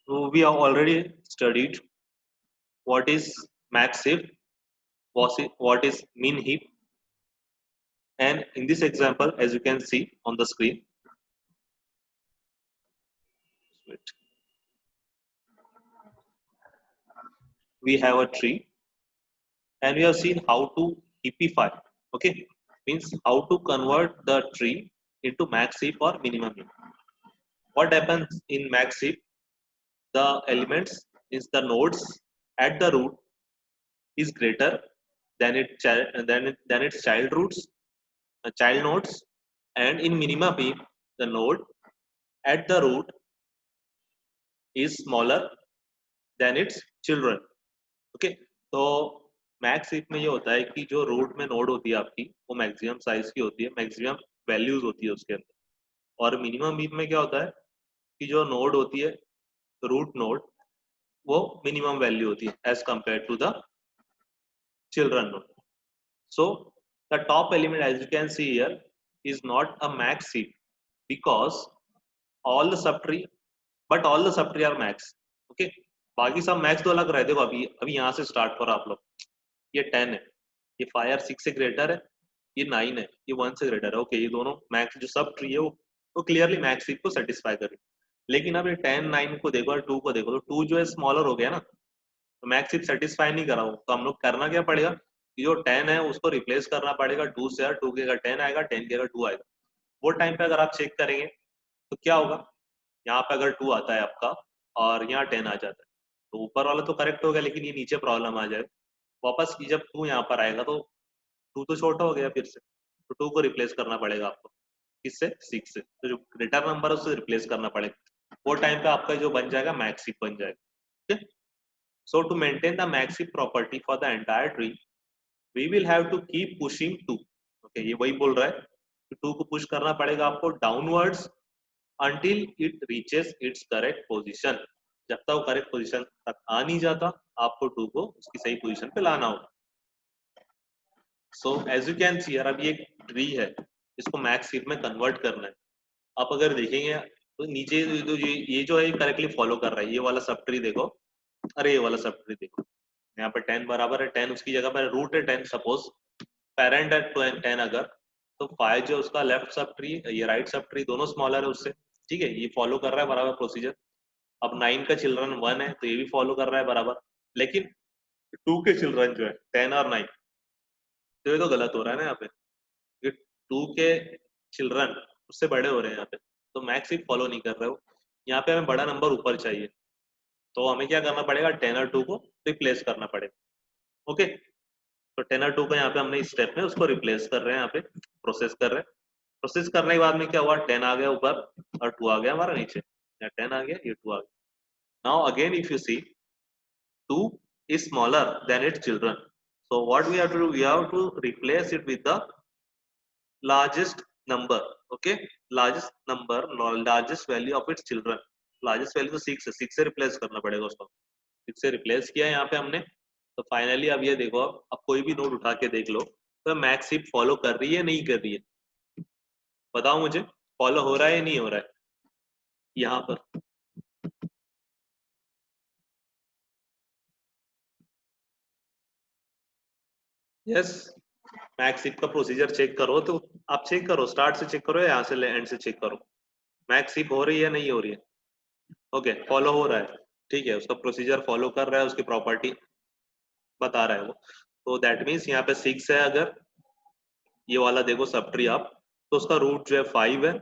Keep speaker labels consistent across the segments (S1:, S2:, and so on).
S1: So we have already studied what is max heap, what is min heap, and in this example, as you can see on the screen, we have a tree, and we have seen how to heapify. Okay, means how to convert the tree into max heap or minimum heap. What happens in max heap? The elements is the nodes at the root is greater than its child roots, child nodes, and in minimum heap the node at the root is smaller than its children. Okay, तो max heap में ये होता है कि जो root में node होती है आपकी वो मैक्सिमम साइज की होती है, मैक्सिमम वैल्यूज होती है उसके अंदर। और मिनिमम हीप में क्या होता है कि जो नोड होती है रूट नोड वो मिनिमम वैल्यू होती है as compare to the children node. So the top element, as you can see here, is not a max heap because all the subtree, but all the subtree are max. Okay, बाकी सब max तो अलग रहे। देखो अभी अभी यहाँ से स्टार्ट करो आप लोग, ये 10 है, ये 5 और 6 से ग्रेटर है, ये 9 है, ये 1 से ग्रेटर है। ओके, ये दोनों मैक्स जो सब ट्री है वो क्लियरली मैक्स हीप को सेटिस्फाई करे। लेकिन अब ये 10 9 को देखो और 2 को देखो, तो 2 जो है स्मॉलर हो गया ना, तो मैक्स हीप सेटिस्फाई नहीं करा हो, तो हम लोग करना क्या पड़ेगा कि जो 10 है उसको रिप्लेस करना पड़ेगा 2 से, यार 2 के अगर 10 आएगा, 10 के अगर 2 आएगा। वो टाइम पे अगर आप चेक करेंगे तो क्या होगा, यहाँ पे अगर 2 आता है आपका और यहाँ 10 आ जाता है, तो ऊपर वाला तो करेक्ट हो गया, लेकिन ये नीचे प्रॉब्लम आ जाए वापस की, जब 2 यहाँ पर आएगा तो 2 तो छोटा हो गया फिर से, तो 2 को रिप्लेस करना पड़ेगा आपको किससे, 6 से। तो जो ग्रेटर नंबर है उससे रिप्लेस करना पड़ेगा, वो टाइम पे आपका जो बन जाएगा मैक्स हीप बन जाएगा। ठीक है, so to maintain the max heap property for the entire tree we will have to keep pushing 2। Okay, ये वही बोल रहा है कि 2 को पुश करना पड़ेगा आपको downwards until it reaches its correct position। जब तक वो करेक्ट पोजीशन तक आ नहीं जाता आपको 2 को उसकी सही पोजीशन पे लाना होगा। So as you can see, यार अब ये एक ट्री है, इसको मैक्स हीप में कन्वर्ट करना है। आप अगर देखेंगे तो नीचे तो ये जो है करेक्टली फॉलो कर रहा है, ये वाला सब ट्री देखो, अरे ये वाला सब ट्री देखो, यहाँ पर 10 बराबर है, 10 उसकी जगह पर रूट है 10, सपोज पेरेंट है 10 अगर, तो 5 जो उसका लेफ्ट सब ट्री, ये राइट सब ट्री, दोनों स्मॉलर है उससे। ठीक है, ये फॉलो कर रहा है बराबर प्रोसीजर। अब 9 का चिल्ड्रन 1 है तो ये भी फॉलो कर रहा है बराबर, लेकिन 2 के चिल्ड्रन जो है 10 और 9, तो ये तो गलत हो रहा है ना यहाँ पे, ये 2 के चिल्ड्रन उससे बड़े हो रहे हैं यहाँ पे, तो मैक्स ही फॉलो नहीं कर रहे हो। यहाँ पे हमें बड़ा नंबर ऊपर चाहिए, तो हमें क्या करना पड़ेगा, 10 और 2 को रिप्लेस करना पड़ेगा। ओके, तो 10 और 2 को यहाँ पे हमने इस स्टेप में उसको रिप्लेस कर रहे हैं, यहाँ पे प्रोसेस कर रहे हैं। प्रोसेस करने के बाद में क्या हुआ, 10 आ गया ऊपर और 2 आ गया हमारा नीचे, यहाँ 10 आ गया, ये 2 आ गया। Now again if you see 2 is smaller than its children, so what we have to do, we have to replace it with the largest number। okay, largest number, largest value of its children, largest value तो 6 है, 6 से replace करना पड़ेगा उसको। 6 से replace किया यहाँ पे हमने, तो फाइनली अब ये देखो, अब कोई भी नोड उठा के देख लो तो मैक्स हीप फॉलो कर रही है नहीं कर रही है, बताओ मुझे, फॉलो हो रहा है या नहीं हो रहा है यहाँ पर। यस, मैक्स हीप का प्रोसीजर चेक करो, तो आप चेक करो, स्टार्ट से चेक करो या यहाँ से एंड से चेक करो, मैक्स हीप हो रही है नहीं हो रही है। ओके, फॉलो हो रहा है, ठीक है, उसका प्रोसीजर फॉलो कर रहा है, उसकी प्रॉपर्टी बता रहा है वो, तो दैट मीन्स यहाँ पे 6 है अगर, ये वाला देखो सब ट्री आप, तो उसका रूट जो है 5 है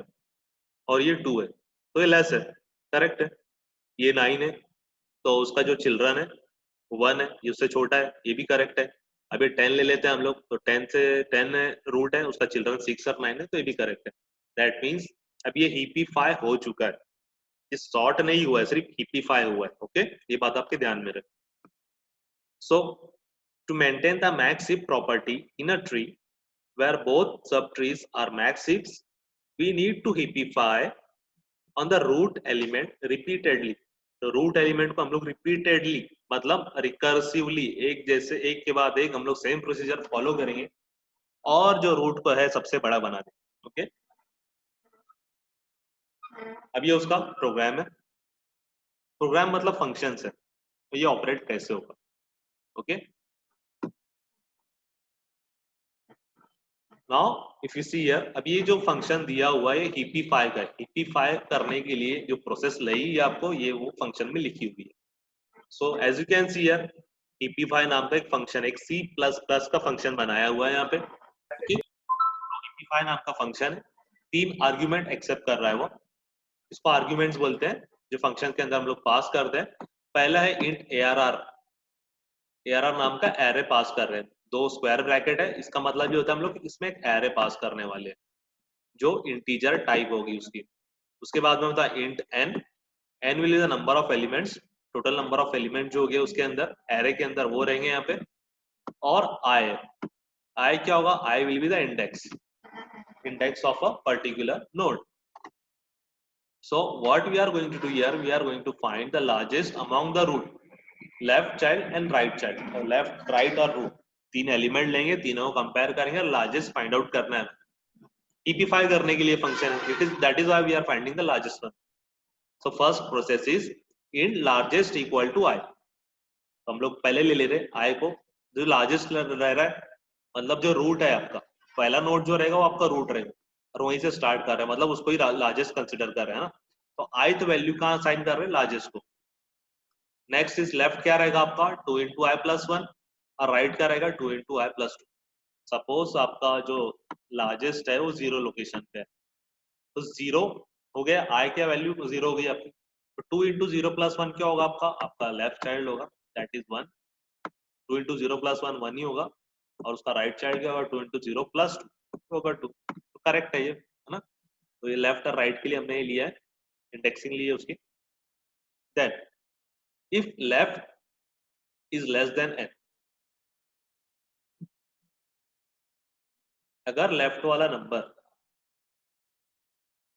S1: और ये 2 है, तो ये लेस है, करेक्ट है। ये 9 है तो उसका जो चिल्ड्रन है 1 है, ये उससे छोटा है, ये भी करेक्ट है। अब ये 10 ले लेते हैं हम लोग, तो 10 से 10 रूट है, उसका चिल्ड्रन 6 और 9 है, तो ये भी करेक्ट है। दैट मीन्स अब ये हीपीफाई हो चुका है, ये सॉर्ट नहीं हुआ है, सिर्फ हीपीफाई हुआ है। ओके, ये बात आपके ध्यान में रहे। So to maintain the max heap property in a tree where both subtrees are max heaps, we need to heapify on the root element repeatedly। तो रूट एलिमेंट को हम लोग रिपीटेडली मतलब रिकर्सिवली, एक जैसे एक के बाद एक हम लोग सेम प्रोसीजर फॉलो करेंगे और जो रूट को है सबसे बड़ा बना देंगे। ओके, अब ये उसका प्रोग्राम है। प्रोग्राम मतलब फंक्शन है, तो ये ऑपरेट कैसे होगा। Okay, now if you see here, अब ये जो फंक्शन दिया हुआ है हीपीफाई का, हीपीफाई करने के लिए जो प्रोसेस लगी ये आपको ये वो फंक्शन में लिखी हुई है। So as you can see here, heapify नाम का एक फंक्शन, एक सी प्लस प्लस का फंक्शन बनाया हुआ है यहाँ पे। हीपीफाई नाम का फंक्शन है, 3 आर्ग्यूमेंट एक्सेप्ट कर रहा है वो, इसको आर्ग्यूमेंट्स बोलते हैं जो फंक्शन के अंदर हम लोग पास करते हैं। पहला है इंट ARR, ARR नाम का एरे पास कर रहे हैं, 2 स्क्वायर ब्रैकेट है, इसका मतलब ये होता है हम लोग इसमें एक एरे पास करने वाले हैं जो इंटीजर टाइप होगी उसकी। उसके बाद में होता है int n will be the number of elements, total number of element जो हो गया उसके अंदर एरे के अंदर वो रहेंगे यहाँ पे। और i क्या होगा, i will be the index of a particular node. So what we are going to do here, we are going to find the largest among the root, left child and right child, or left, right और root, 3 element लेंगे, तीनों को compare करेंगे, largest find out करना है। टीपीफाई करने के लिए फंक्शन है, it is that is why we are finding the largest one. So first process is in largest equal to I, तो हम लोग पहले ले ले रहे आई को, जो लार्जेस्ट रह रहा है मतलब जो रूट है आपका, पहला नोड जो रहेगा वो आपका रूट रहेगा और वहीं से स्टार्ट कर रहे हैं, मतलब उसको ही लार्जेस्ट कंसिडर कर रहे हैं ना। तो आई तो वैल्यू कहाँ असाइन कर रहे हैं, लार्जेस्ट को। नेक्स्ट इज लेफ्ट क्या रहेगा आपका 2 इंटू आई प्लस वन, और राइट क्या रहेगा 2 इंटू आई प्लस टू। सपोज आपका जो लार्जेस्ट है वो 0 लोकेशन पे है, तो 0 हो गया, आई क्या वैल्यू 0 हो गई आपकी, तो 2 इंटू 0 प्लस वन क्या होगा आपका लेफ्ट चाइल्ड होगा, that is 1। 2 into 0 plus one 1 ही होगा, और उसका राइट चाइल्ड क्या होगा 2 इंटू 0 प्लस 2 होगा 2। तो करेक्ट है ये, है ना। तो ये लेफ्ट और राइट के लिए हमने ये लिया है, इंडेक्सिंग ली है उसकी। Then if left is less than n, अगर लेफ्ट वाला नंबर,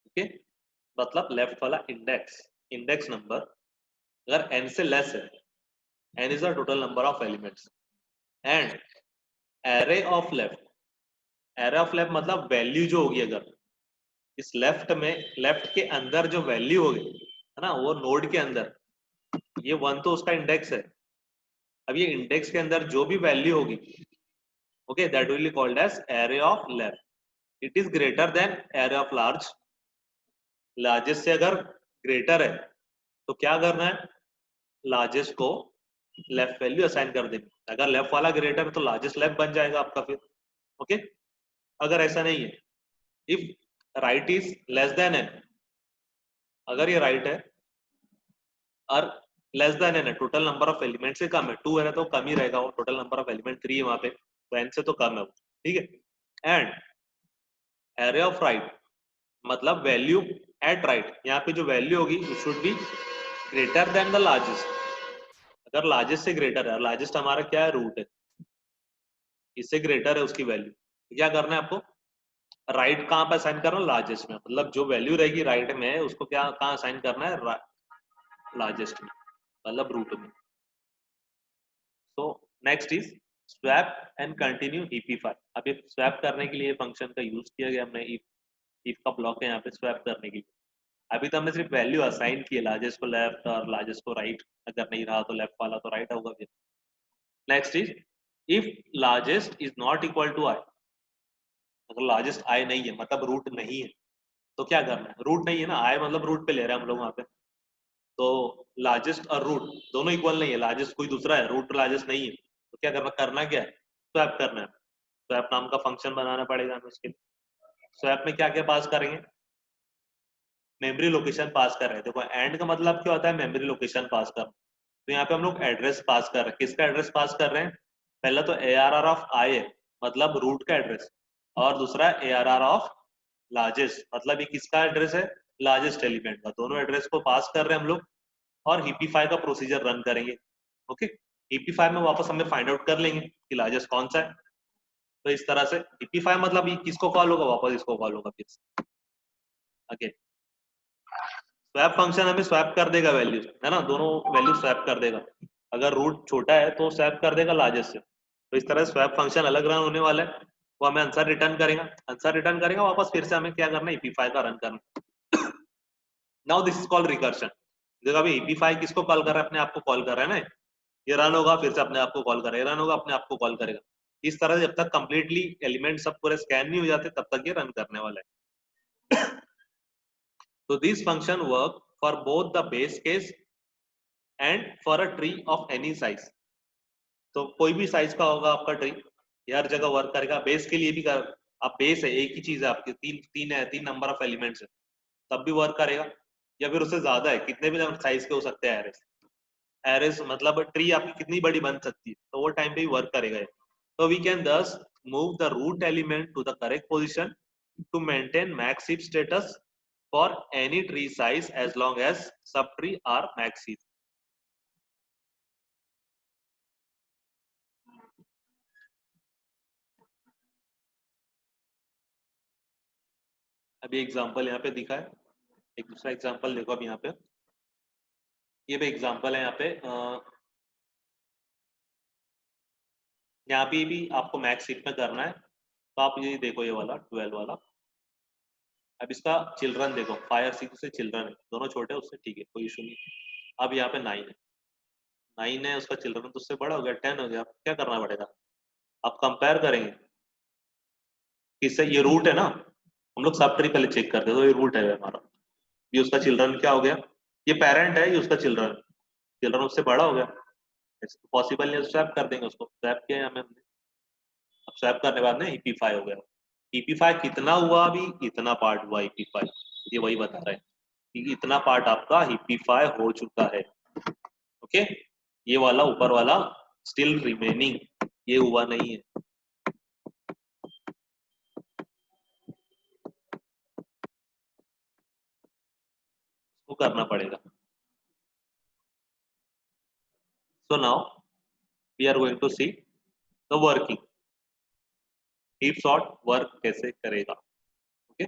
S1: ओके, मतलब लेफ्ट वाला इंडेक्स नंबर अगर n से लेस है, n is the total number of elements, and array of left मतलब वैल्यू जो होगी, अगर इस लेफ्ट के अंदर जो वैल्यू होगी, है ना, वो नोड के अंदर, ये 1 तो उसका इंडेक्स है। अब ये इंडेक्स के अंदर जो भी वैल्यू होगी, okay, that will be called as array of left. It is greater than array of largest से अगर ग्रेटर है तो क्या करना है, लार्जेस्ट को लेफ्ट वैल्यू असाइन कर देंगे। अगर लेफ्ट वाला ग्रेटर है तो लार्जेस्ट लेफ्ट बन जाएगा आपका फिर, ओके। अगर ऐसा नहीं है, if right is less than N, अगर ये राइट है और लेस देन एन है, टोटल नंबर ऑफ एलिमेंट से कम है, 2 है तो कम ही रहेगा, वो टोटल नंबर ऑफ एलिमेंट 3 है वहां पे, तो एन से तो कम है वो, ठीक है। एंड एरे ऑफ राइट मतलब वैल्यू एट राइट, यहाँ पे जो वैल्यू होगी should be greater than the largest. अगर लार्जेस्ट से ग्रेटर है, लार्जेस्ट हमारा क्या है, रूट है, इससे ग्रेटर है उसकी वैल्यू, क्या करना है आपको, राइट कहाँ पे असाइन करना है, लार्जेस्ट में, मतलब जो वैल्यू रहेगी राइट में उसको क्या कहाँ असाइन करना है, लार्जेस्ट में, मतलब रूट में। So next is swap and continue heapify. अब ये स्वैप करने के लिए फंक्शन का यूज किया गया हमने, इफ का ब्लॉक है यहाँ पे स्वैप करने के लिए। अभी तो हमने सिर्फ वैल्यू असाइन की है, लार्जेस्ट को लेफ्ट और लार्जेस्ट को राइट, अगर नहीं रहा तो लेफ्ट वाला तो राइट होगा फिर। Next is if largest is not equal to I, अगर लार्जेस्ट आई नहीं है मतलब रूट नहीं है, तो क्या करना है, रूट नहीं है ना, आई मतलब रूट पे ले रहे हैं हम लोग वहां पे, तो लार्जेस्ट और रूट दोनों इक्वल नहीं है, लार्जेस्ट कोई दूसरा है, रूट लार्जेस्ट नहीं है, तो क्या करना क्या है, स्वैप करना है। स्वैप नाम का फंक्शन बनाना पड़ेगा हमें उसके लिए। स्वैप में क्या क्या पास करेंगे, मेमोरी लोकेशन पास कर रहे हैं। देखो एंड का मतलब क्या होता है, मेमोरी लोकेशन पास कर, तो यहाँ पे हम लोग एड्रेस पास कर रहे हैं, किसका एड्रेस पास कर रहे हैं, पहला तो ARR ऑफ आई है मतलब रूट का एड्रेस, और दूसरा ARR ऑफ लार्जेस्ट मतलब ये किसका एड्रेस है, लार्जेस्ट एलिमेंट का, दोनों एड्रेस को पास कर रहे हैं हम लोग, और हीपीफाई का प्रोसीजर रन करेंगे। ओके, हीपीफाई में वापस हमें फाइंड आउट कर लेंगे कि लार्जेस्ट कौन सा है। तो इस तरह से हीपीफाई मतलब ये किसको कॉल होगा, वापस इसको कॉल होगा फिर। ओके, स्वैप फंक्शन हमें स्वैप कर देगा वैल्यू, है ना, दोनों वैल्यू स्वैप कर देगा। अगर रूट छोटा है तो स्वैप कर देगा लार्जेस्ट से। तो इस तरह स्वैप फंक्शन अलग रन होने वाला है, वो हमें आंसर रिटर्न करेगा वापस, फिर से हमें क्या करना है, ईपी5 का रन करना। Now this is called recursion. देखो अभी हीपीफाई किसको कॉल कर रहा है, अपने आप को कॉल कर रहा है ना, ये रन होगा फिर से अपने आप को कॉल करेगा, रन होगा अपने आप को कॉल करेगा। इस तरह से जब तक कंप्लीटली एलिमेंट सब पूरे स्कैन नहीं हो जाते तब तक ये रन करने वाला है। तो this function work for both the base case and for a tree of any size. तो कोई भी साइज का होगा आपका ट्री, ये हर जगह वर्क करेगा। बेस के लिए भी कर, आप बेस है एक ही चीज है आपकी, तीन तीन है, तीन नंबर ऑफ एलिमेंट्स है, तब भी वर्क करेगा। या फिर उससे ज्यादा है, कितने भी साइज के हो सकते हैं एरेस। एरेस मतलब ट्री आपकी कितनी बड़ी बन सकती है, तो वो टाइम पे भी वर्क करेगा ये। तो we can thus move the root element to the correct position to maintain max heap status for any tree size as long as sub tree are max heap. अभी एग्जांपल यहाँ पे दिखा है, एक दूसरा एग्जांपल देखो अब यहाँ पे। ये भी एग्जांपल है यहाँ पे, यहाँ पे भी आपको मैक्स हीप में करना है। तो आप ये देखो, ये वाला 12 वाला, अब इसका चिल्ड्रन देखो, 5 और 6 से चिल्ड्रन है, दोनों छोटे हैं उससे, ठीक है कोई इशू नहीं। अब यहाँ पे 9 है, 9 है उसका चिल्ड्रन तो उससे बड़ा हो गया, 10 हो गया। अब क्या करना पड़ेगा, आप कंपेयर करेंगे किससे, ये रूट है ना, हम लोग सब ट्री पहले चेक करते हैं, तो ये रूट है हमारा, ये उसका चिल्ड्रन क्या हो गया, ये पेरेंट है, ये उसका चिल्ड्रन, चिल्ड्रन उससे बड़ा हो गया, पॉसिबल नहीं, स्वैप कर देंगे उसको, स्वैप किया हमें हमने। अब स्वैप करने के बाद ना ईपी5 हो गया। ईपी5 कितना हुआ, अभी इतना पार्ट हुआ ईपी5, ये वही बता रहे हैं कि इतना पार्ट आपका ईपी5 हो चुका है। ओके, ये वाला ऊपर वाला स्टिल रिमेनिंग, ये हुआ नहीं है, उसको करना पड़ेगा। So now we are going to see the working, heap sort work कैसे करेगा। ओके,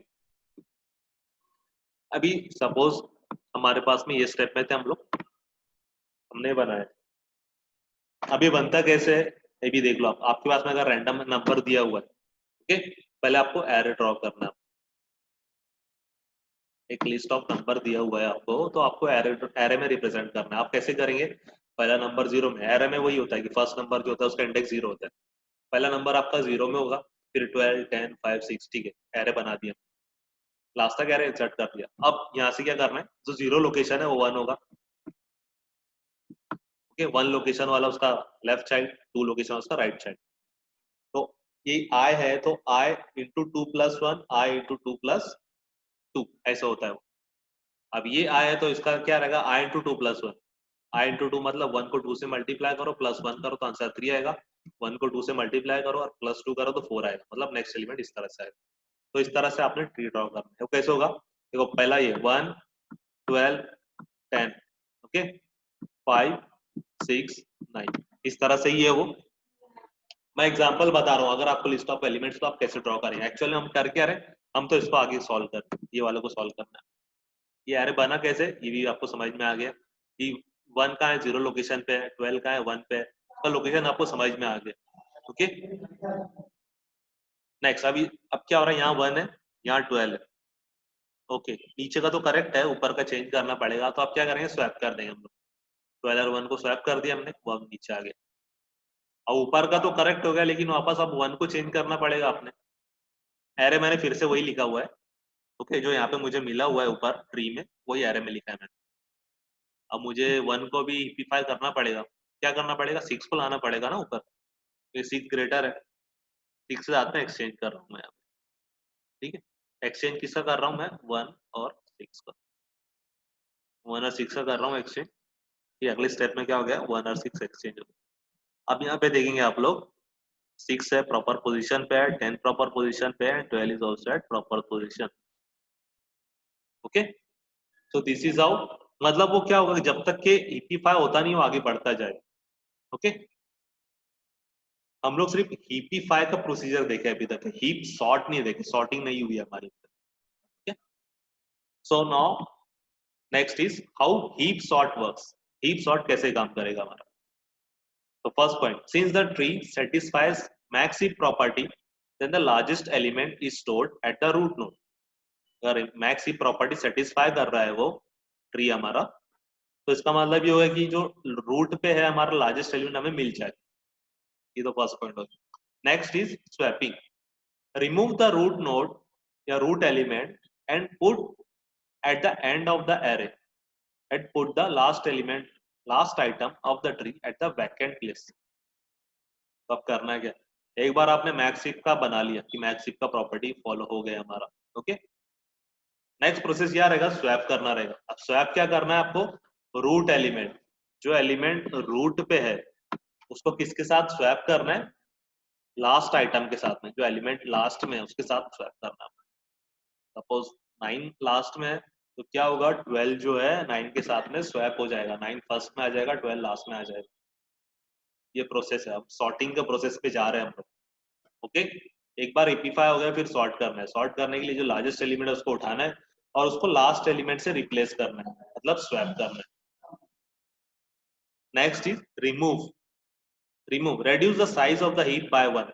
S1: अभी सपोज हमारे पास में ये स्टेप में थे हम लोग, हमने बनाया, अभी बनता कैसे है ये भी देख लो। आप, आपके पास में अगर रैंडम नंबर दिया हुआ है, ओके, पहले आपको एरे ड्रॉ करना है। एक लिस्ट ऑफ नंबर दिया हुआ है आपको, तो आपको एरे एरे में रिप्रेजेंट करना है। आप कैसे करेंगे, पहला नंबर जीरो में, एरे में वही होता है कि फर्स्ट नंबर जो होता है उसका इंडेक्स जीरो होता है, पहला नंबर आपका जीरो में होगा, फिर 12 10 5 6, ठीक है, एरे बना दिया, लास्ट तक एरे इंसर्ट कर दिया। अब यहाँ से क्या करना है, जो जीरो लोकेशन है वो 1 होगा, ओके, 1 लोकेशन वाला उसका लेफ्ट साइड, 2 लोकेशन उसका राइट साइड। तो ये आई है, तो आई इंटू 2+1, आई इंटू 2+2 ऐसा होता है वो। अब ये आई है तो इसका क्या रहेगा, आई इंटू 2+1, आई इंटू 2 मतलब 1 को 2 से मल्टीप्लाई करो, +1 करो तो आंसर 3 आएगा, 1 को 2 से मल्टीप्लाई करो और +2 करो तो 4 आएगा, मतलब नेक्स्ट एलिमेंट इस तरह से आएगा। तो इस तरह से आपने ट्री ड्रॉ करना है। वो कैसे होगा, देखो पहला ये 1 12 10, ओके, 5 6 9, इस तरह से ही है वो। मैं एग्जांपल बता रहा हूँ, अगर आपको लिस्ट ऑफ एलिमेंट्स तो आप कैसे ड्रॉ करेंगे। एक्चुअली हम कर क्या रहे हैं, हम तो इसको आगे सॉल्व कर रहे हैं, ये वाले को सॉल्व करना है। ये अरे बना कैसे, ये भी आपको समझ में आ गया कि 1 का है 0 लोकेशन पे है, 12 का है 1 पे है, उसका लोकेशन आपको समझ में आ गया। ओके, नेक्स्ट अभी अब क्या हो रहा है, यहाँ 1 है, यहाँ 12 है, ओके, नीचे का तो करेक्ट है, ऊपर का चेंज करना पड़ेगा, तो आप क्या करेंगे, स्वैप कर देंगे हम लोग, 12 और 1 को स्वैप कर दिया हमने, वो अब नीचे आ गया। अब ऊपर का तो करेक्ट हो गया, लेकिन वापस अब 1 को चेंज करना पड़ेगा आपने। एरे मैंने फिर से वही लिखा हुआ है, ओके, जो यहाँ पे मुझे मिला हुआ है ऊपर ट्री में, वही एरे में लिखा है मैंने। अब मुझे 1 को भी ईपीफाई करना पड़ेगा, क्या करना पड़ेगा, 6 को लाना पड़ेगा ना ऊपर, ये 6 ग्रेटर है, 6 से साथ में एक्सचेंज कर रहा हूँ मैं यहाँ पे, ठीक है। एक्सचेंज किसका कर रहा हूँ मैं, 1 और 6 का, 1 और 6 का कर रहा हूँ एक्सचेंज। ये अगले स्टेप में क्या हो गया, 1 और 6 एक्सचेंज हो गया। अब यहाँ पे देखेंगे आप लोग, 6 है प्रॉपर पोजीशन पे है, 10 प्रॉपर पोजीशन पे है, 12 is also eight proper position. Okay, so this is how, मतलब वो क्या होगा कि जब तक के ईपीफाई होता नहीं वो आगे बढ़ता जाए। ओके, हम लोग सिर्फ हीपीफाई का प्रोसीजर देखे अभी तक, हीप सॉर्ट नहीं देखे, सॉर्टिंग नहीं हुई हमारी। So now next is how heap sort works, heap sort कैसे काम करेगा हमारा। तो first point, since the tree satisfies max heap property then the largest element is stored at the root node। अगर मैक्स हीप प्रॉपर्टी सेटिस्फाई कर रहा है वो ट्री हमारा, तो इसका मतलब ये होगा कि जो रूट पे है हमारा लार्जेस्ट एलिमेंट हमें मिल जाए। ये तो फर्स्ट पॉइंट हो गया। Next is swapping. Remove the root node या root element and put at the end of the array and put the last item of the tree at the vacant place. तो अब करना है क्या, एक बार आपने मैक्सिफ का बना लिया कि मैक्सिफ का प्रॉपर्टी फॉलो हो गया हमारा, ओके। नेक्स्ट प्रोसेस क्या रहेगा, स्वैप करना रहेगा। अब स्वैप क्या करना है आपको, रूट एलिमेंट, जो एलिमेंट रूट पे है उसको किसके साथ स्वैप करना है, लास्ट आइटम के साथ में, जो एलिमेंट लास्ट में है उसके साथ स्वैप करना है। सपोज 9 लास्ट में है तो क्या होगा, 12 जो है 9 के साथ में स्वैप हो जाएगा, 9 फर्स्ट में आ जाएगा, 12 लास्ट में आ जाएगा। ये प्रोसेस है, अब सॉर्टिंग के प्रोसेस पे जा रहे हैं हम लोग, ओके। एक बार एपीफाई हो गया फिर सॉर्ट करना है। सॉर्ट करने के लिए जो लार्जेस्ट एलिमेंट है उसको उठाना है और उसको लास्ट एलिमेंट से रिप्लेस करना है, मतलब स्वैप करना है। Next is remove. Reduce the size of the heap by 1।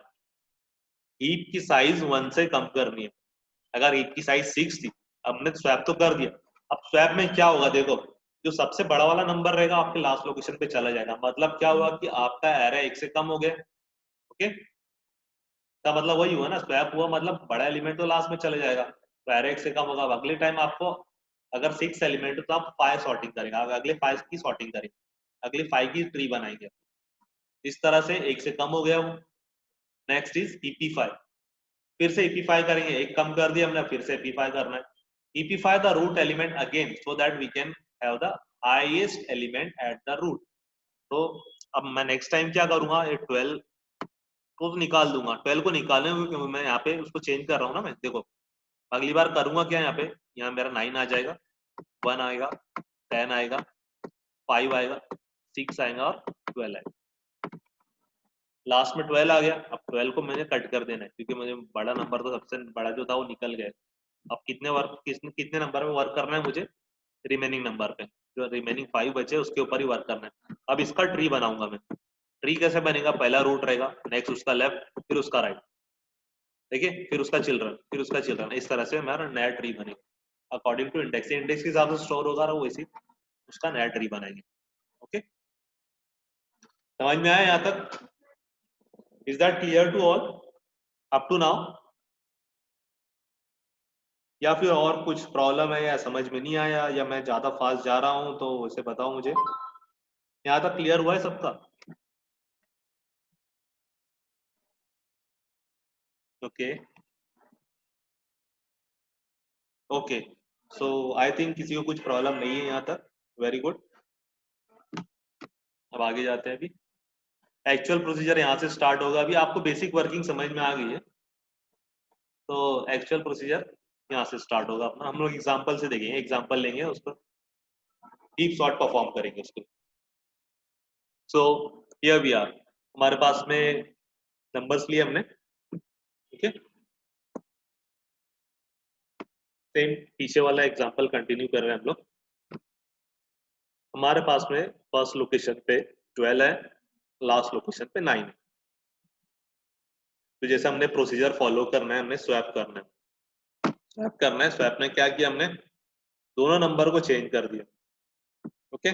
S1: Heap की साइज 1 से कम करनी है। अगर हीप की साइज 6 थी, हमने स्वैप तो कर दिया, अब स्वैप में क्या होगा देखो, जो सबसे बड़ा वाला नंबर रहेगा आपके लास्ट लोकेशन पे चला जाएगा। मतलब क्या हुआ कि आपका एरे 1 से कम हो गया, ओके। का मतलब वही हुआ ना, स्वैप हुआ मतलब बड़ा एलिमेंट तो लास्ट में चले जाएगा, तो एरे 1 से कम होगा। अब अगले टाइम आपको अगर 6 एलिमेंट है तो आप 5 सॉर्टिंग करेंगे, अगले 5 की सॉर्टिंग करेंगे, अगले 5 की ट्री बनाएंगे। इस तरह से 1 से कम हो गया वो। नेक्स्ट इज ईपी5। फिर से ईपी5 करेंगे, एक कम कर दिया हमने, फिर से ईपी5 करना है। ईपी5 the root element again so that we can have the highest element at the root. तो अब मैं नेक्स्ट टाइम क्या करूंगा, ये 12 को तो निकाल दूंगा, 12 को निकालने में क्योंकि मैं यहाँ पे उसको चेंज कर रहा हूँ ना मैं, देखो अगली बार करूंगा क्या, यहाँ पे यहाँ मेरा 9 आ जाएगा, 1 आएगा, 10 आएगा, 5 आएगा, 6 आएगा और 12 आएगा। लास्ट में 12 आ गया, अब 12 को मुझे कट कर देना है क्योंकि मुझे बड़ा नंबर तो सबसे बड़ा जो था वो निकल गया। अब कितने नंबर में वर्क करना है मुझे, रिमेनिंग नंबर पे, जो रिमेनिंग 5 बचे उसके ऊपर ही वर्क करना है। अब इसका ट्री बनाऊंगा मैं। ट्री कैसे बनेगा, पहला रूट रहेगा, नेक्स्ट उसका लेफ्ट, फिर उसका राइट, देखिए फिर उसका चिल्ड्रन, फिर उसका चिल्ड्रन, इस तरह से हमारा नया ट्री बनेगा अकॉर्डिंग टू इंडेक्स। इंडेक्स के हिसाब से स्टोर होगा वो वैसे उसका नया ट्री बनाएंगे, ओके। समझ में आया यहाँ तक, is that clear to all up to now, या फिर और कुछ प्रॉब्लम है या समझ में नहीं आया या मैं ज्यादा फास्ट जा रहा हूँ तो उसे बताओ मुझे। यहाँ तक क्लियर हुआ है सबका, okay okay. So I think किसी को कुछ प्रॉब्लम नहीं है यहाँ तक, वेरी गुड। अब आगे जाते हैं। अभी एक्चुअल प्रोसीजर यहाँ से स्टार्ट होगा। अभी आपको बेसिक वर्किंग समझ में आ गई है, तो एक्चुअल प्रोसीजर यहाँ से स्टार्ट होगा अपना। हम लोग एग्जांपल से देखेंगे, एग्जांपल लेंगे, उस पर डीप सॉर्ट परफॉर्म करेंगे उसको। सो हियर वी आर, हमारे पास में नंबर्स लिए हमने, ठीक है। सेम पीछे वाला एग्जांपल कंटिन्यू कर रहे हैं हम लोग। हमारे पास में फर्स्ट लोकेशन पे 12 है, लास्ट लोकेशन पे 9 है। तो जैसे हमने प्रोसीजर फॉलो करना है, हमने स्वैप करना है। स्वैप करना है, स्वैप में क्या किया हमने, दोनों नंबर को चेंज कर दिया, ओके।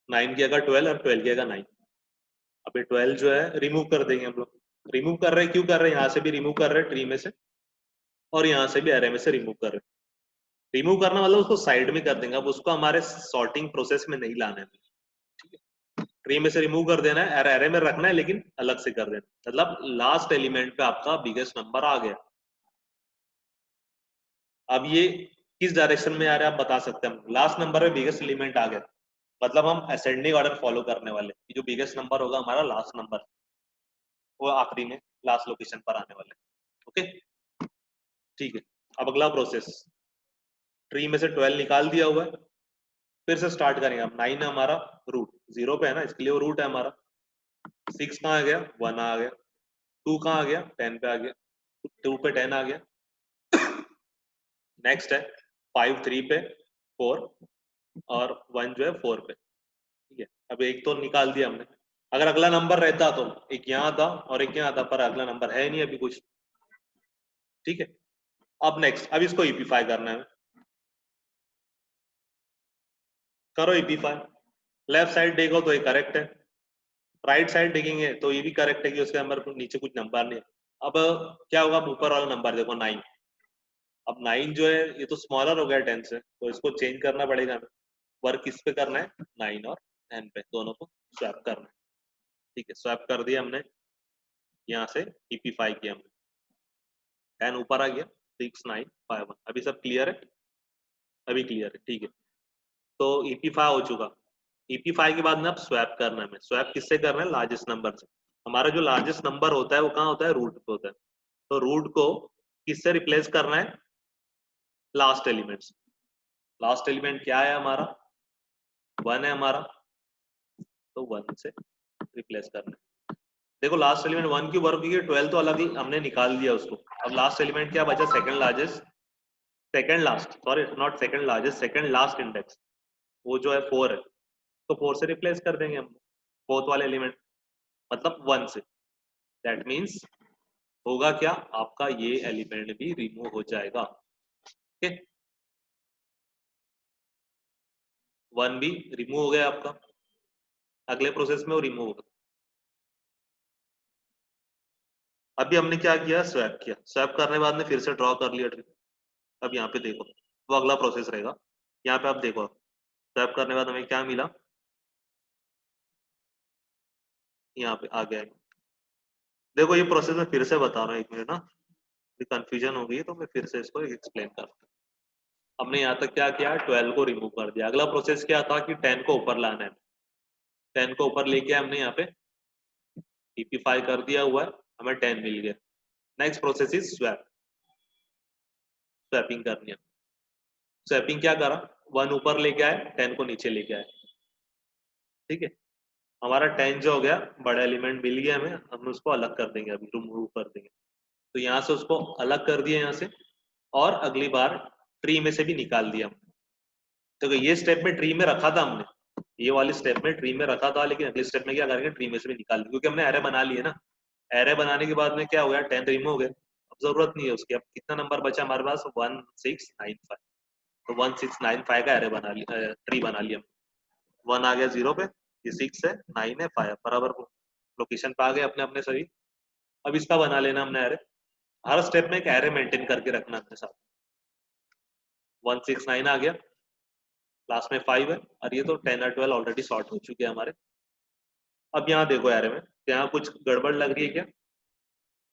S1: 9 की जगह 12 और 12 की जगह 9। अब ये 12 जो है रिमूव कर देंगे हम लोग। रिमूव कर रहे हैं, क्यों कर रहे हैं, यहाँ से भी रिमूव कर रहे हैं ट्री में से, और यहाँ से भी एरे में से रिमूव कर रहे हैं। रिमूव करना मतलब उसको साइड में कर देंगे, अब उसको हमारे सॉर्टिंग प्रोसेस में नहीं लाना है, ठीक है। ट्री में से रिमूव कर देना है, एरे में रखना है लेकिन अलग से कर देना, मतलब लास्ट एलिमेंट पे आपका बिगेस्ट नंबर आ गया। अब ये किस डायरेक्शन में आ रहा है आप बता सकते हैं, लास्ट नंबर में बिगेस्ट एलिमेंट आ गया, मतलब हम असेंडिंग ऑर्डर फॉलो करने वाले, जो बिगेस्ट नंबर होगा हमारा लास्ट नंबर, वो आखिरी में लास्ट लोकेशन पर आने वाले, ओके। ठीक है, अब अगला प्रोसेस, ट्री में से 12 निकाल दिया हुआ है, फिर से स्टार्ट करेंगे। अब 9 है हमारा रूट, 0 पे है ना, इसके लिए वो रूट है हमारा। 6 कहाँ आ गया, 1 आ गया। 2 कहाँ आ गया, 10 पे आ गया, 2 पे 10 आ गया। नेक्स्ट है 5 3 पे, 4, और 1 जो है 4 पे, ठीक है। अब एक तो निकाल दिया हमने, अगर अगला नंबर रहता तो एक यहाँ था और एक यहाँ था, पर अगला नंबर है नहीं अभी कुछ, ठीक है। अब नेक्स्ट, अब इसको ईपीफाई करना है, करो EP5। लेफ्ट साइड देखो तो ये करेक्ट है, राइट साइड देखेंगे तो ये भी करेक्ट है कि उसके नंबर नीचे कुछ नंबर नहीं है। अब क्या होगा, ऊपर वाला नंबर देखो 9। अब 9 जो है ये तो स्मॉलर हो गया 10 से, तो इसको चेंज करना पड़ेगा हमें। वर्क किस पे करना है, 9 और 10 पे, दोनों को स्वैप करना है। ठीक है, स्वैप कर दिया हमने, यहाँ से EP5 किया हमने, 10 ऊपर आ गया, 6 9 5 1। अभी सब क्लियर है, अभी क्लियर है, ठीक है। तो EP5 हो चुका। EP5 के बाद में अब स्वैप करना है हमें। स्वैप किससे करना है, लार्जेस्ट नंबर से। हमारा जो लार्जेस्ट नंबर होता है वो कहाँ होता है, रूट पे होता है। तो रूट को किससे रिप्लेस करना है, लास्ट एलिमेंट से। लास्ट एलिमेंट क्या है हमारा, 1 है हमारा, तो 1 से रिप्लेस करना है। देखो लास्ट एलिमेंट 1 की वर्क की 12 तो अलग ही हमने निकाल दिया उसको। अब लास्ट एलिमेंट क्या बचा, second largest, second last, sorry not second largest, second last index, वो जो है 4 है, तो 4 से रिप्लेस कर देंगे हम फोर्थ वाले एलिमेंट, मतलब 1 से। दैट मीन्स होगा क्या, आपका ये एलिमेंट भी रिमूव हो जाएगा। ओके, 1 भी रिमूव हो गया आपका, अगले प्रोसेस में वो रिमूव होगा। अभी हमने क्या किया, स्वैप किया। स्वैप करने के बाद में फिर से ड्रॉ कर लिया ट्री। अब यहाँ पे देखो, वो अगला प्रोसेस रहेगा। यहाँ पे आप देखो, स्वैप करने के बाद हमें क्या मिला, यहाँ पे आ गया। देखो ये प्रोसेस मैं फिर से बता रहा हूँ, 1 मिनट ना, कंफ्यूजन हो गई तो मैं फिर से इसको एक्सप्लेन कर। हमने यहाँ तक क्या किया, 12 को रिमूव कर दिया। अगला प्रोसेस क्या था कि 10 को ऊपर लाना है। 10 को ऊपर लेके हमने यहाँ पे EP5 कर दिया हुआ है, हमें 10 मिल गया। Next process is swap, swapping करनी है। स्वैपिंग क्या करा, 1 ऊपर लेके आए, 10 को नीचे लेके आए। ठीक है, हमारा 10 जो हो गया, बड़ा एलिमेंट मिल गया हमें, हम उसको अलग कर देंगे, अभी रिमूव कर देंगे। तो यहाँ से उसको अलग कर दिया यहाँ से, और अगली बार ट्री में से भी निकाल दिया हमने। तो ये स्टेप में ट्री में रखा था हमने, ये वाली स्टेप में ट्री में रखा था, लेकिन अगले स्टेप में क्या करेंगे, ट्री में से भी निकाल दिया, क्योंकि हमने एरे बना लिए ना। एरे बनाने के बाद में क्या हो गया, 10 रिमूव हो गया, अब जरूरत नहीं है उसकी। अब कितना नंबर बचा हमारे पास, 1695। तो 1695 का एरे बना लिया, ट्री बना लिया। 1 आ गया 0 पे, ये 6 है, 9 है, 5 बराबर लोकेशन पे आ गए अपने अपने सभी। अब इसका बना लेना हमने एरे। हर स्टेप में एक एरे मेंटेन करके रखना अपने साथ। 169 आ गया, लास्ट में 5 है, और ये तो 10 और 12 ऑलरेडी सॉर्ट हो चुके हैं हमारे। अब यहाँ देखो एरे में, यहाँ कुछ गड़बड़ लग रही है क्या,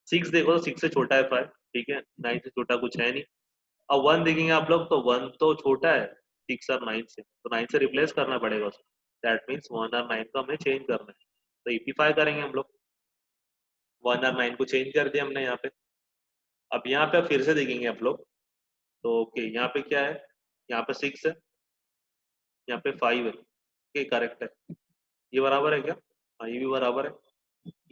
S1: 6 देखो तो 6 से छोटा है 5, ठीक है, 9 से छोटा कुछ है नहीं। अब 1 देखेंगे आप लोग, तो 1 तो छोटा है 6 और 9 से, तो 9 से रिप्लेस करना पड़ेगा उसको। दैट मीन्स 1 और 9 को हमें चेंज करना है, तो EP5 करेंगे हम लोग। 1 और 9 को चेंज कर दिया हमने यहाँ पे। अब यहाँ पे फिर से देखेंगे आप लोग, तो ओके यहाँ पे क्या है, यहाँ पे 6 है, यहाँ पे 5 है, ओके करेक्ट है। ये बराबर है क्या, हाँ ये भी बराबर है,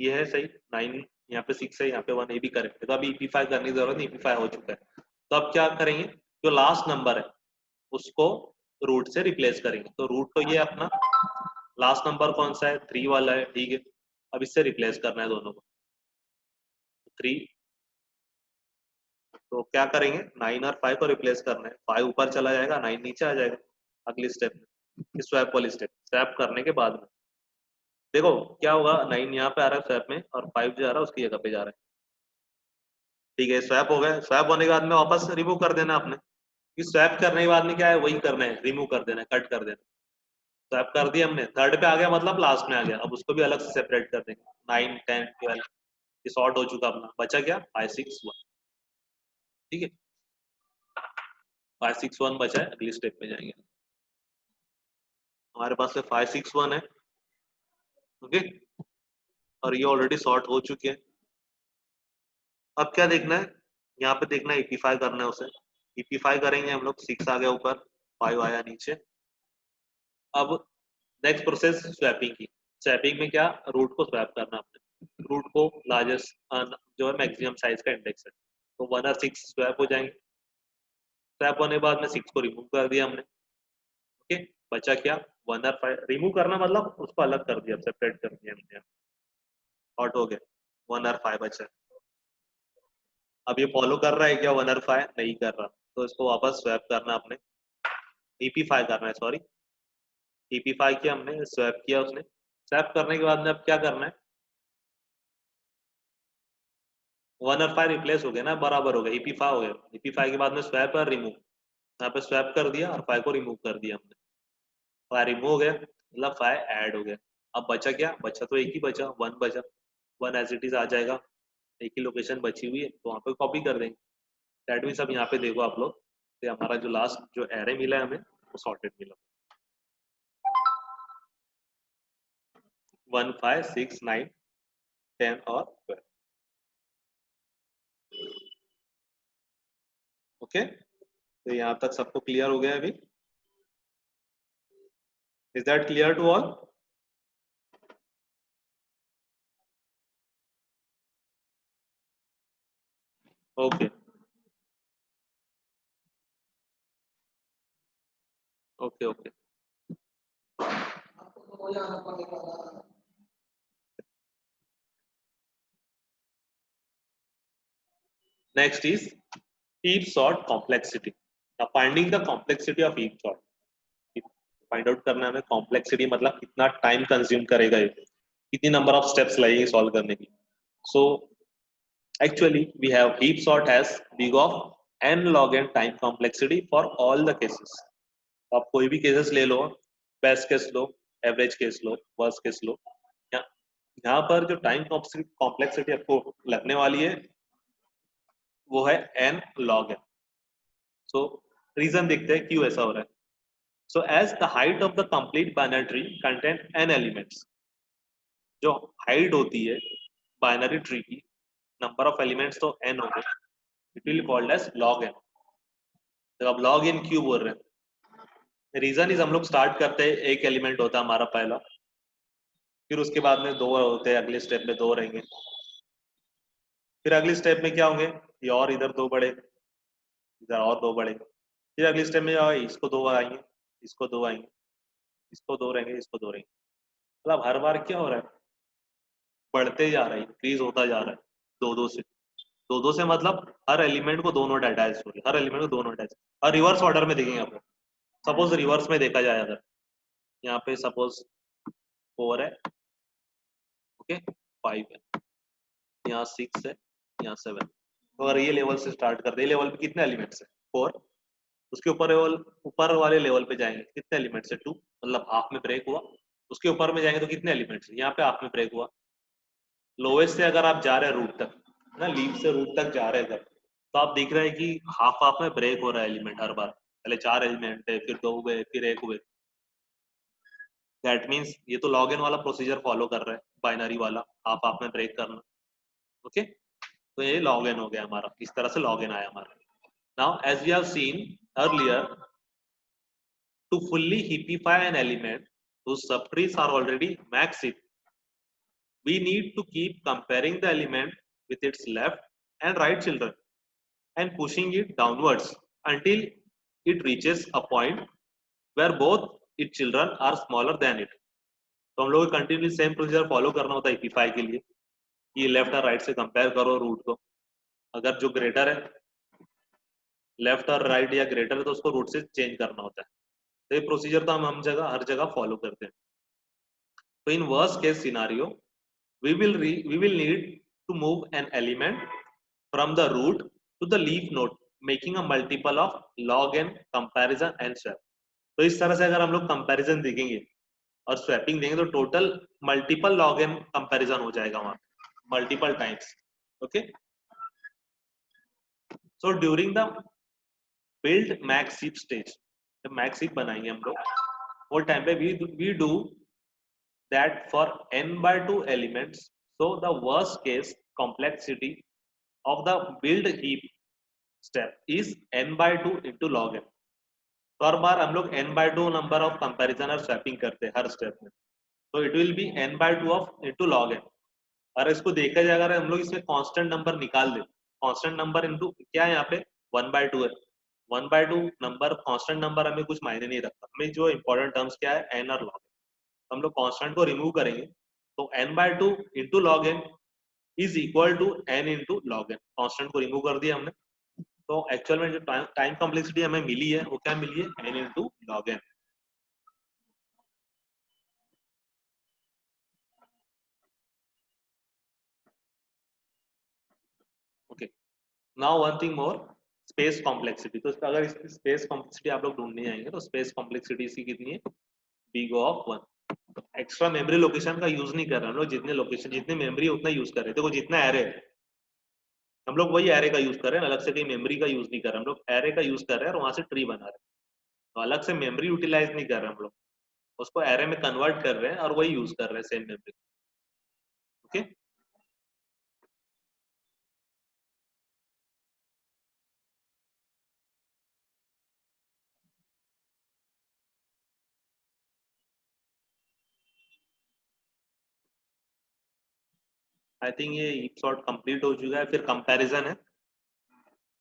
S1: ये है सही। 9 यहाँ पे 6 है, यहाँ पे 1, ये भी करेक्ट है। तो अभी EP5 करने की जरूरत नहीं, EP5 हो चुका है। तो अब क्या करेंगे, जो लास्ट नंबर है उसको रूट से रिप्लेस करेंगे। तो रूट तो ये अपना लास्ट नंबर कौन सा है, 3 वाला है, ठीक है। अब इससे रिप्लेस करना है दोनों को, 3। तो क्या करेंगे, 9 और 5 को रिप्लेस करना है। 5 ऊपर चला जाएगा, 9 नीचे आ जाएगा। अगली स्टेप में स्वैप वाली स्टेप, स्वैप करने के बाद में देखो क्या होगा, 9 यहाँ पे आ रहा है स्वैप में, और 5 जो आ रहा है उसकी जगह पे जा रहा है। ठीक है, स्वैप हो गया। स्वैप होने के बाद में वापस रिमूव कर देना आपने, कि स्वैप करने के बाद में क्या है, वही करना है, रिमूव कर देना है, कट कर देना। स्वैप कर दिया हमने, थर्ड पे आ गया मतलब लास्ट में आ गया। अब उसको भी अलग से सेपरेट कर देंगे। 9 10 12 ये सॉर्ट हो चुका अपना, बचा क्या 5 6 1। ठीक है, 5 6 1 बचा है, अगली स्टेप में जाएंगे। हमारे पास में 5 6 1 है, ओके, और ये ऑलरेडी सॉर्ट हो चुके हैं। अब क्या देखना है, यहाँ पे देखना है EP5 करना है उसे। EP5 करेंगे हम लोग, 6 आ गया ऊपर, 5 आया नीचे। अब नेक्स्ट प्रोसेस स्वैपिंग की। स्वैपिंग में क्या, रूट को स्वैप करना आपने। रूट को लार्जेस्ट जो है मैक्सिमम साइज का इंडेक्स है, तो 1 और 6 स्वैप हो जाएंगे। स्वैप होने के बाद में 6 को रिमूव कर दिया हमने, ओके। बचा क्या, 1 और 5। रिमूव करना मतलब उसको अलग कर दिया, सेपरेट कर दिया हमने, आउट हो गया। 1 और 5 बचा। अब ये फॉलो कर रहा है क्या, 1 और 5 नहीं कर रहा, तो इसको वापस स्वैप करना आपने, EP5 करना है, सॉरी। हीपीफाई किया हमने, स्वैप किया उसने, स्वैप करने के बाद में अब क्या करना है, 1 और 5 रिप्लेस हो गया ना, बराबर हो गया, हीपीफाई हो गया, हीपीफाई के बाद में स्वैप और रिमूव, यहाँ पे स्वैप कर दिया और 5 को रिमूव कर दिया हमने, 5 रिमूव हो गया मतलब 5 ऐड हो गया। अब बचा क्या, बचा तो एक ही बचा, 1 बचा, 1 एज इट इज आ जाएगा, एक ही लोकेशन बची हुई है तो वहाँ पे कॉपी कर देंगे। दैट मीन्स अब यहाँ पे देखो आप लोग, तो हमारा जो लास्ट जो एरे मिला है हमें वो सॉर्टेड मिला, 1 5 6 9 10 और 12। ओके, तो यहाँ तक सबको क्लियर हो गया अभी, is that clear to all? Okay okay okay. Next is heap sort complexity. Now finding the complexity of heap sort. Find out करना है हमें कॉम्प्लेक्सिटी, मतलब कितना टाइम कंज्यूम करेगा ये, कितनी नंबर ऑफ स्टेप्स लगेगी सॉल्व करने की। So actually we have heap sort has big of n log n time complexity for all the cases. आप कोई भी केसेस ले लो, बेस्ट केस लो, एवरेज केस लो, वर्स्ट केस लो, यहाँ पर जो टाइम कॉम्प्लेक्सिटी आपको लगने वाली है वो है n log n। सो रीजन देखते हैं क्यों ऐसा हो रहा है। So as the height of the complete binary tree contain n elements, जो हाइट होती है बाइनरी ट्री की, नंबर ऑफ एलिमेंट्स तो n हो गए, it will called as log n। तो अब log n क्यों बोल रहे हैं, रीजन इज हम लोग स्टार्ट करते हैं, एक एलिमेंट होता है हमारा पहला, फिर उसके बाद में दो होते हैं, अगले स्टेप में दो रहेंगे, फिर अगले स्टेप में क्या होंगे, ये और इधर दो बढ़े, इधर और दो बढ़े, फिर अगले स्टेप में इसको दो आएंगे, इसको दो आएंगे, इसको दो रहेंगे, इसको दो रहेंगे, मतलब हर बार क्या हो रहा है, बढ़ते जा रहा है, इंक्रीज होता जा रहा है, दो दो से, दो दो से मतलब हर एलिमेंट को दो नोड अटैच हो रही है, हर एलिमेंट को दो नोड अटैच, और रिवर्स ऑर्डर में देखेंगे आप, सपोज रिवर्स में देखा जाए अगर, यहाँ पे सपोज 4 है, ओके, 5 है, यहाँ 6 है, यहाँ 7, तो अगर ये लेवल से स्टार्ट करते हैं, लेवल पे कितने एलिमेंट्स है, 4, उसके ऊपर लेवल, ऊपर वाले लेवल पे जाएंगे कितने एलिमेंट्स है, 2, मतलब हाफ में ब्रेक हुआ, उसके ऊपर में जाएंगे तो कितने एलिमेंट्स है, यहाँ पे हाफ में ब्रेक हुआ, लोएस्ट से अगर आप जा रहे हैं रूट तक ना, लीफ से रूट तक जा रहे हैं अगर, तो आप देख रहे हैं कि हाफ हाफ में ब्रेक हो रहा है एलिमेंट हर बार, पहले 4 एलिमेंट है, फिर 2 हुए, फिर 1 हुए, दैट मीन्स ये तो लॉग इन वाला प्रोसीजर फॉलो कर रहा है, बाइनरी वाला हाफ हाफ में ब्रेक करना, ओके। तो ये लॉग इन हो गया हमारा, इस तरह से लॉग इन आया हमारा। Now as we have seen earlier, to fully heapify an element whose subtrees are already max heap, we need to keep comparing the element with its left and right children and pushing it downwards until it reaches a point where both its children are smaller than it। तो हम लोग continuously same procedure follow करना होता है हिपीफाई के लिए, कि left और राइट से कंपेयर करो रूट को, अगर जो ग्रेटर है, लेफ्ट और राइट या ग्रेटर है तो उसको रूट से चेंज करना होता है। तो ये प्रोसीजर तो हम जगह हर जगह फॉलो करते हैं। तो in worst case scenario we will need to move an element from the root to the leaf node, making a multiple of log n comparison and swap। तो इस तरह से अगर हम लोग कंपैरिजन देखेंगे और स्वैपिंग देंगे तो total multiple log N comparison हो जाएगा वहां, multiple times, okay. So during the build max heap stage, जब मैक्स हीप बनाएंगे हम लोग वो टाइम पे we do that for n by 2 elements, so the worst case complexity of the build heap step is n by 2 into log n। तो हर बार हम लोग n by 2 number of comparison और swapping करते हैं हर स्टेप में, तो it will be n by 2 of into log n। और इसको देखा जाए अगर हम लोग इसमें कांस्टेंट नंबर निकाल दे, कांस्टेंट नंबर इनटू क्या है यहाँ पे 1 by 2 है, 1 by 2 नंबर कांस्टेंट नंबर हमें कुछ मायने नहीं रखता, हमें जो इंपॉर्टेंट टर्म्स क्या है n और log, हम लोग कांस्टेंट को रिमूव करेंगे तो n by 2 into log n is equal to n into log n, constant को रिमूव कर दिया हमने, तो एक्चुअल में जो टाइम कॉम्प्लेक्सिटी हमें मिली है वो क्या मिली है n into log n। Now one thing more, space complexity. तो अगर इसकी स्पेस कॉम्प्लेक्सिटी आप लोग ढूंढने जाएंगे तो स्पेस कॉम्प्लेक्सिटी इसकी कितनी है, big of 1। Extra memory location का यूज नहीं कर रहे हम लोग, जितने लोकेशन जितनी मेमोरी उतना यूज कर रहे हैं। देखो जितना एरे है हम लोग वही एरे का यूज कर रहे हैं, अलग से कहीं मेमोरी का यूज नहीं कर रहे हम लोग, एरे का यूज कर रहे हैं और वहां से ट्री बना रहे हैं। तो अलग से मेमोरी यूटिलाइज नहीं कर रहे हम लोग, उसको एरे में कन्वर्ट कर रहे हैं और वही यूज कर रहे हैं same memory. Okay, I think ये हीप सॉर्ट कंप्लीट हो चुका है। फिर कंपैरिजन है,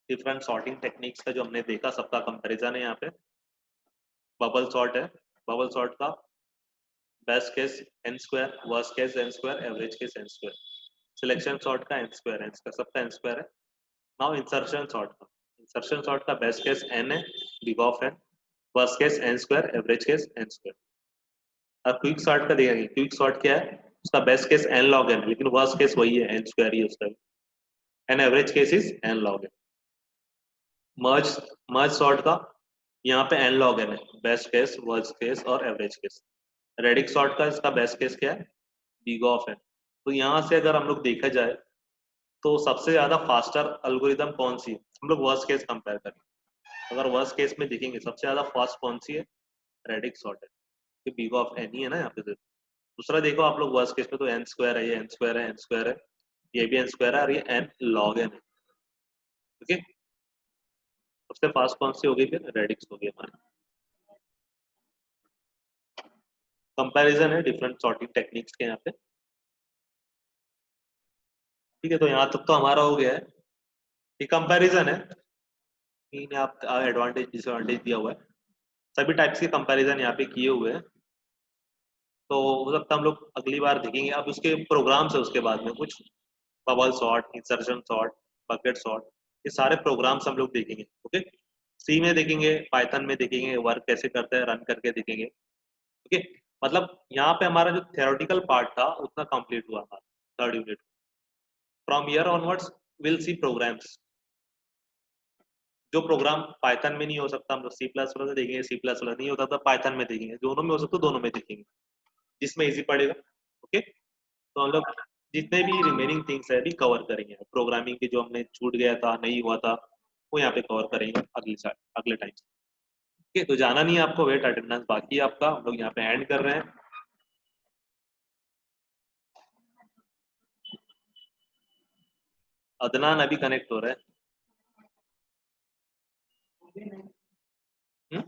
S1: डिफरेंट सॉर्टिंग टेक्निक्स का जो हमने देखा सबका कंपैरिजन है यहाँ पे। बबल सॉर्ट है, बबल सॉर्ट का best case N square, worst case N square, average case N square. Selection sort का एन स्क्वायर, एन स्क्वायर सबका एन स्क्वायर है। नाउ इंसर्शन सॉर्ट का, इंसर्शन सॉर्ट का बेस्ट केस एन है, big of N, worst case N square, average case N square. अब quick sort का देखेंगे, quick sort क्या है, उसका best case N log N, लेकिन वर्स्ट केस वही है एन स्क्वायर ही है उसका, N average case is N log N. Merge, merge sort का यहाँ पे एन लॉग एन है, बेस्ट केस, वर्स्ट केस और एवरेज केस। रेडिक सॉर्ट का इसका बेस्ट केस क्या है, बिग ऑफ एन। तो यहाँ से अगर हम लोग देखा जाए तो सबसे ज्यादा फास्टर अल्गोरिदम कौन सी है, हम लोग वर्स्ट केस कंपेयर करें। अगर वर्स्ट केस में देखेंगे सबसे ज्यादा फास्ट कौन सी है, रेडिक सॉर्ट है, कि बिग ऑफ एन ही है ना यहाँ पे। दूसरा देखो आप लोग वर्स्ट केस में तो एन स्क्वायर है, ये एन स्क्वायर है, एन स्क्वायर है, ये भी एन स्क्वायर है और ये एन लॉग एन है। ओके, सबसे फास्ट कौन सी होगी, फिर रेडिक्स होगी हमारी। कंपैरिजन है डिफरेंट सॉर्टिंग टेक्निक्स के यहाँ पे। ठीक है, तो यहाँ तक तो हमारा हो गया है, ये कंपैरिजन है। इन्हें आप एडवांटेज डिसएडवांटेज दिया हुआ है, सभी टाइप्स के कंपैरिजन यहाँ पे किए हुए हैं। तो हो सकता है हम लोग अगली बार देखेंगे, अब उसके प्रोग्राम्स है उसके बाद में कुछ, bubble sort, insertion sort, bucket sort, ये सारे प्रोग्राम्स हम लोग देखेंगे। ओके, सी में देखेंगे, पाइथन में देखेंगे, वर्क कैसे करते हैं, रन करके देखेंगे। ओके, मतलब यहाँ पे हमारा जो थियोरेटिकल पार्ट था उतना कंप्लीट हुआ हमारा third unit. From year onwards will see programs, जो प्रोग्राम पाइथन में नहीं हो सकता हम लोग सी प्लस प्लस में देखेंगे, सी प्लस प्लस नहीं होता तो पाइथन में देखेंगे, दोनों में हो सकता तो दोनों में देखेंगे, जिसमें इजी पड़ेगा। ओके, तो हम लोग जितने भी रिमेनिंग थिंग्स है अभी कवर करेंगे, प्रोग्रामिंग की जो हमने छूट गया था, नहीं हुआ था, वो यहाँ पे कवर करेंगे अगले टाइम। ओके, तो जाना नहीं है आपको, वेट अटेंडेंस बाकी है आपका, हम लोग यहाँ पे एंड कर रहे हैं। अदनान अभी कनेक्ट हो रहा है। Hmm?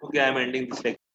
S1: Okay, I am ending this